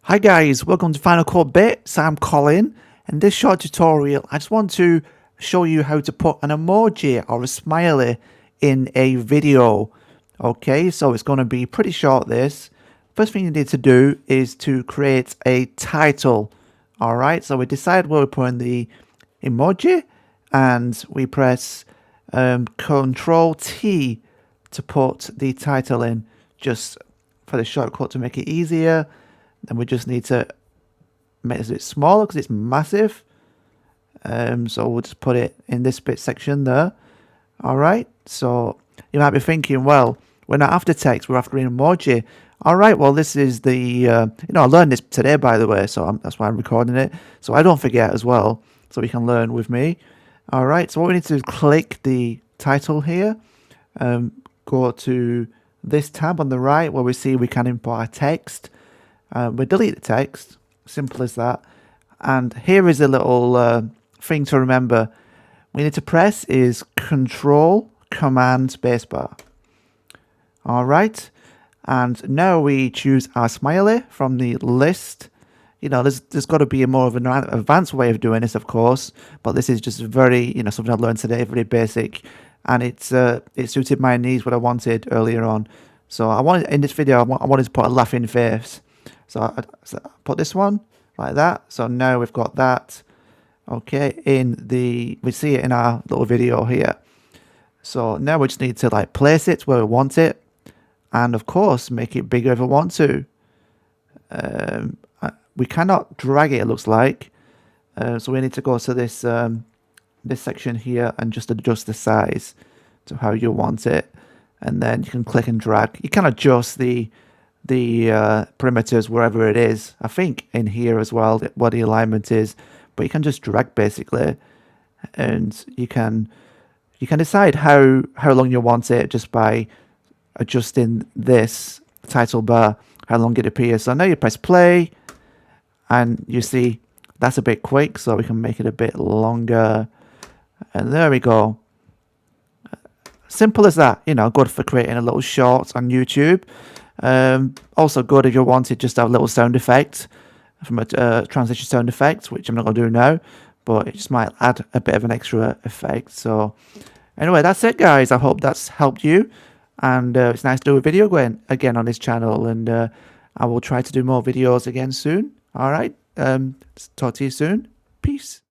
Hi guys, welcome to Final Cut Bits. I'm Colin. In this short tutorial, I just want to show you how to put an emoji or a smiley in a video. Okay, so it's going to be pretty short this. First thing you need to do is to create a title. Alright, so we decide where we're putting the emoji and we press Control T to put the title in, just for the shortcut to make it easier. And we just need to make it smaller because it's massive. So we'll just put it in this bit section there. All right. So you might be thinking, well, we're not after text, we're after an emoji. All right. Well, this is the, I learned this today, by the way, so that's why I'm recording it. So I don't forget as well, so we can learn with me. All right. So what we need to do is click the title here. Go to this tab on the right where we see we can import our text. We delete the text, simple as that. And here is a little thing to remember. We need to press is Control Command Spacebar. All right, and now we choose our smiley from the list. There's got to be a more of an advanced way of doing this, of course, but this is just very, something I've learned today, very basic, and it suited my needs, what I wanted earlier on. So I wanted in this video, I wanted to put a laughing face. So I put this one like that. So now we've got that. Okay, we see it in our little video here. So now we just need to place it where we want it, and of course make it bigger if we want to. We cannot drag it, it looks like. So we need to go to this this section here and just adjust the size to how you want it, and then you can click and drag. You can adjust the perimeters wherever it is. I think in here as well what the alignment is, but you can just drag basically, and you can decide how long you want it just by adjusting this title bar, how long it appears. So now you press play and you see that's a bit quick, so we can make it a bit longer, and there we go. Simple as that. Good for creating a little short on YouTube. Also good if you wanted just to have a little sound effect from a transition sound effect, which I'm not going to do now, but it just might add a bit of an extra effect. So anyway, that's it guys. I hope that's helped you, and it's nice to do a video again on this channel, and I will try to do more videos again soon. All right, talk to you soon. Peace.